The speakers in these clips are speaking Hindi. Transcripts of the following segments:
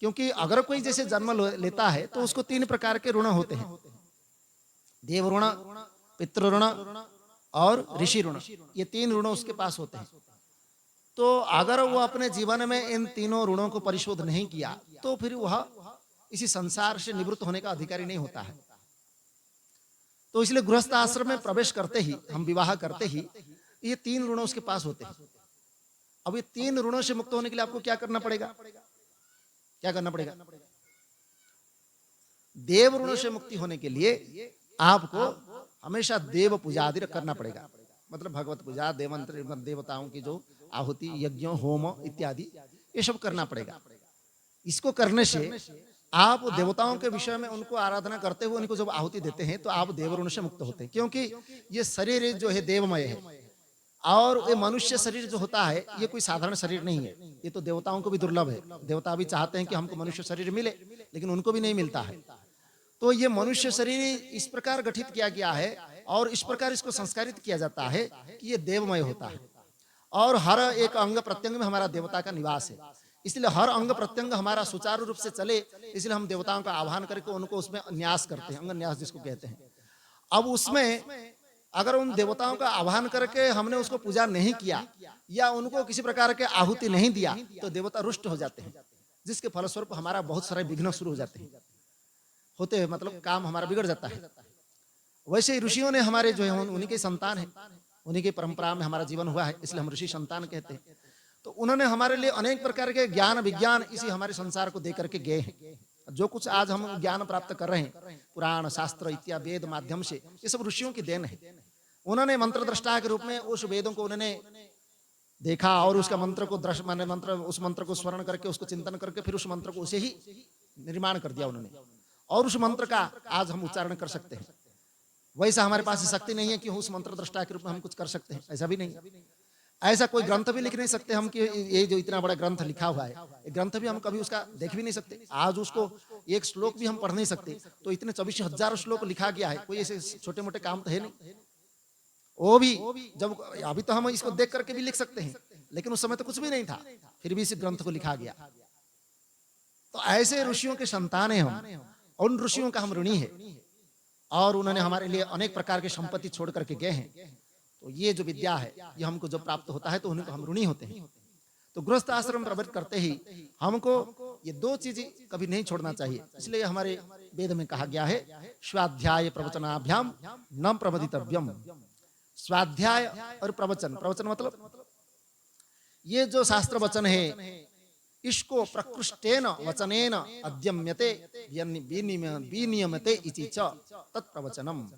क्योंकि अगर कोई जैसे जन्म लेता है तो उसको 3 प्रकार के ऋण होते हैं, देव ऋण, पितृ ऋण और ऋषि ऋण। ये 3 ऋण उसके पास होते हैं। तो अगर वो अपने जीवन में इन तीनों ऋणों को परिशोध नहीं किया तो फिर वह इसी संसार से निवृत्त होने का अधिकारी नहीं होता है। तो इसलिए गृहस्थ आश्रम में प्रवेश करते ही, हम विवाह करते ही, ये 3 ऋण उसके पास होते हैं। अब ये 3 ऋणों से मुक्त होने के लिए आपको क्या करना पड़ेगा? क्या करना पड़ेगा? देव ऋणों से मुक्ति होने के लिए आपको हमेशा देव पूजा आदि करना पड़ेगा। मतलब भगवत पूजा, देवंत्र, देवताओं की जो आहुति, यज्ञ, होम इत्यादि, ये सब करना पड़ेगा। इसको करने से आप देवताओं के विषय में उनको आराधना करते हुए उनको जब आहुति देते हैं तो आप देव ऋण से मुक्त होते हैं। क्योंकि ये शरीर जो है देवमय है, और ये मनुष्य शरीर जो होता है ये कोई साधारण शरीर नहीं है। ये तो देवताओं को भी दुर्लभ है। देवता भी चाहते हैं कि हमको मनुष्य शरीर मिले, लेकिन उनको भी नहीं मिलता है। तो ये मनुष्य शरीर इस प्रकार गठित किया गया है और इस प्रकार इसको संस्कारित किया जाता है कि ये देवमय होता है, और हर एक अंग प्रत्यंग में हमारा देवता का निवास है। इसलिए हर अंग प्रत्यंग हमारा सुचारू रूप से चले, इसलिए हम देवताओं का आह्वान करके उनको उसमें न्यास करते हैं, अंग न्यास जिसको कहते हैं। अब उसमें अगर उन देवताओं का आह्वान करके हमने उसको पूजा नहीं किया या उनको किसी प्रकार के आहुति नहीं दिया तो देवता रुष्ट हो जाते हैं, जिसके फलस्वरूप हमारा बहुत सारे विघ्न शुरू हो जाते हैं, होते हैं, मतलब काम हमारा बिगड़ जाता है। वैसे ही ऋषियों ने हमारे जो है उन्हीं के संतान है, उन्हीं की परंपरा में हमारा जीवन हुआ है, इसलिए हम ऋषि संतान कहते हैं। तो उन्होंने हमारे लिए अनेक प्रकार के ज्ञान विज्ञान इसी हमारे संसार को दे करके गए हैं। जो कुछ आज हम ज्ञान प्राप्त कर रहे हैं पुराण शास्त्र इत्यादि वेद माध्यम से, ये सब ऋषियों की देन है। उन्होंने मंत्र दृष्टा के रूप में उस वेदों को उन्होंने देखा और उसका मंत्र को मंत्र, उस मंत्र को स्मरण करके उसको चिंतन करके फिर उस मंत्र को उसे ही निर्माण कर दिया उन्होंने, और उस मंत्र का आज हम उच्चारण कर सकते हैं। वैसा हमारे पास शक्ति नहीं है कि उस मंत्र दृष्टा के रूप में हम कुछ कर सकते हैं, ऐसा भी नहीं। ऐसा कोई ग्रंथ भी लिख नहीं सकते हम कि ये जो इतना बड़ा ग्रंथ लिखा हुआ है, ये ग्रंथ भी हम कभी उसका देख भी नहीं सकते। आज उसको एक श्लोक भी हम पढ़ नहीं सकते, तो इतने 24,000 श्लोक लिखा गया है, कोई ऐसे छोटे मोटे काम तो है नहीं। वो भी जब अभी तो हम इसको देख करके भी लिख सकते हैं, लेकिन उस समय तो कुछ भी नहीं था, फिर भी इस ग्रंथ को लिखा गया। तो ऐसे ऋषियों के संतान हैं हम, उन ऋषियों का हम ऋणी है, और उन्होंने हमारे लिए अनेक प्रकार की संपत्ति छोड़ करके गए हैं। तो ये जो विद्या है ये हमको जब प्राप्त होता है तो उनको हम ऋणी होते हैं। तो गृहस्थ आश्रम प्रवृत्त करते ही हमको ये 2 चीजें कभी नहीं छोड़ना चाहिए। इसलिए हमारे वेद में कहा गया है, स्वाध्याय प्रवचनाभ्याम न प्रवदितव्यम। स्वाध्याय और प्रवचन, प्रवचन मतलब ये जो शास्त्र वचन है इसको प्रकृष्टेन वचनेन अध्यम्यते विनियमते इति च तत्प्रवचनम।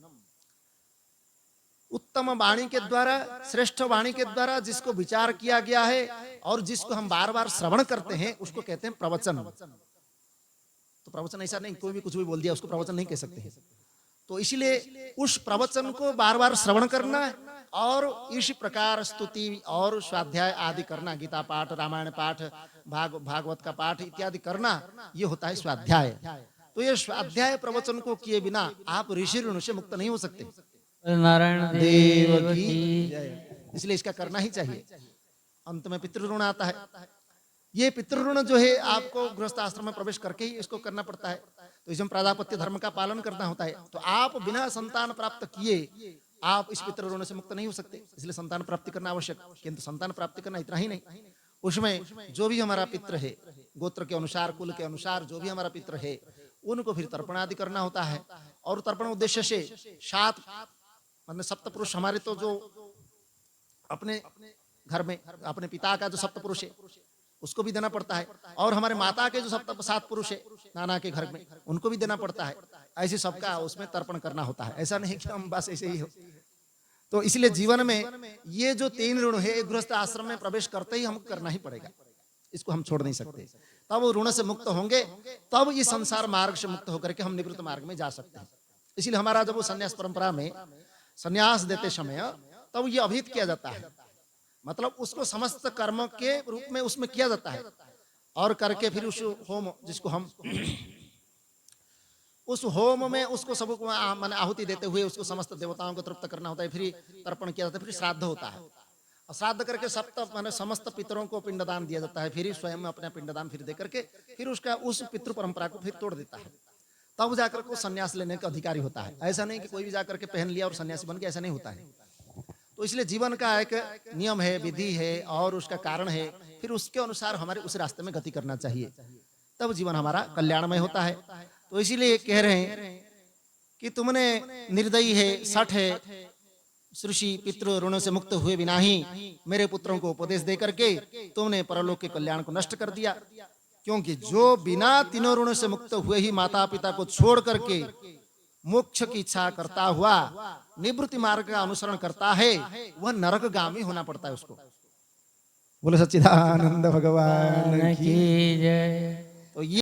उत्तम वाणी के द्वारा, श्रेष्ठ वाणी के द्वारा जिसको विचार किया गया है और जिसको हम बार बार श्रवण करते हैं उसको कहते हैं प्रवचन। तो प्रवचन ऐसा नहीं कोई भी कुछ भी बोल दिया उसको प्रवचन नहीं कह सकते हैं। तो इसलिए उस प्रवचन को बार बार श्रवण करना और इसी प्रकार स्तुति और स्वाध्याय आदि करना, गीता पाठ, रामायण पाठ, भागवत का पाठ इत्यादि करना, ये होता है स्वाध्याय। तो ये स्वाध्याय प्रवचन को किए बिना आप ऋषि ऋण से मुक्त नहीं हो सकते। नारायण देव की जय। इसलिए इसका करना ही चाहिए। अंत में पितृऋण आता है। ये पितृऋण जो है आपको गृहस्थ आश्रम में प्रवेश करके ही इसको करना पड़ता है। तो इसमें प्रजापत्य धर्म का पालन करना होता है। तो आप बिना संतान प्राप्त किए आप इस पितृऋण से मुक्त नहीं हो सकते। इसलिए संतान प्राप्ति करना आवश्यक। किंतु संतान प्राप्ति करना इतना ही नहीं, उसमें जो भी हमारा पितृ है, गोत्र के अनुसार, कुल के अनुसार जो भी हमारा पितृ है, उनको फिर तर्पण आदि करना होता है। और तर्पण उद्देश्य से 7 मतलब सप्तपुरुष हमारे तो जो अपने घर में अपने पिता का जो सप्तपुरुष है उसको भी देना पड़ता है, और हमारे माता के जो 7 पुरुष है नाना के घर में उनको भी देना पड़ता है। ऐसे सबका उसमें तर्पण करना होता है। ऐसा नहीं कि हम बस ऐसे ही हो। तो इसलिए जीवन में ये जो 3 ऋण है गृहस्थ आश्रम में प्रवेश करते ही हमको करना ही पड़ेगा, इसको हम छोड़ नहीं सकते। तब वो ऋण से मुक्त होंगे, तब ये संसार मार्ग से मुक्त होकर के हम निवृत्त मार्ग में जा सकते हैं। इसलिए हमारा जब वो संन्यास परंपरा में संन्यास देते समय तब ये अभिहित किया जाता है, मतलब उसको समस्त कर्म के रूप में उसमें किया जाता है, और करके फिर उस होम जिसको हम उस होम में उसको सब माने आहुति देते हुए उसको समस्त देवताओं को तृप्त करना होता है, फिर तर्पण किया जाता है, फिर श्राद्ध होता है। श्राद्ध करके सप्त माने समस्त पितरों को पिंडदान दिया जाता है, फिर ही स्वयं में अपना पिंडदान फिर दे करके फिर उसका उस पितृ परंपरा को फिर तोड़ देता है, तब जाकर को सन्यास लेने का अधिकारी होता है। ऐसा नहीं कि कोई भी जाकर के पहन लिया और सन्यासी बन गया, ऐसा नहीं होता है। तो इसलिए जीवन का एक नियम है, विधि है और उसका कारण है, फिर उसके अनुसार हमारे उस रास्ते में गति करना चाहिए, तब जीवन हमारा कल्याणमय होता है। तो इसीलिए कह रहे हैं कि तुमने निर्दयी है, सठ है, ऋषि पितृ ऋणों से मुक्त हुए बिना ही मेरे पुत्रों को उपदेश दे करके तुमने परलोक के कल्याण को नष्ट कर दिया। क्योंकि जो बिना तीनों ऋणों से मुक्त हुए ही माता पिता को छोड़ करके मोक्ष की इच्छा करता हुआ निवृत्ति मार्ग का अनुसरण करता है, वह नरकगामी होना पड़ता है उसको। बोले सच्चिदानंद भगवान की की जय। तो ये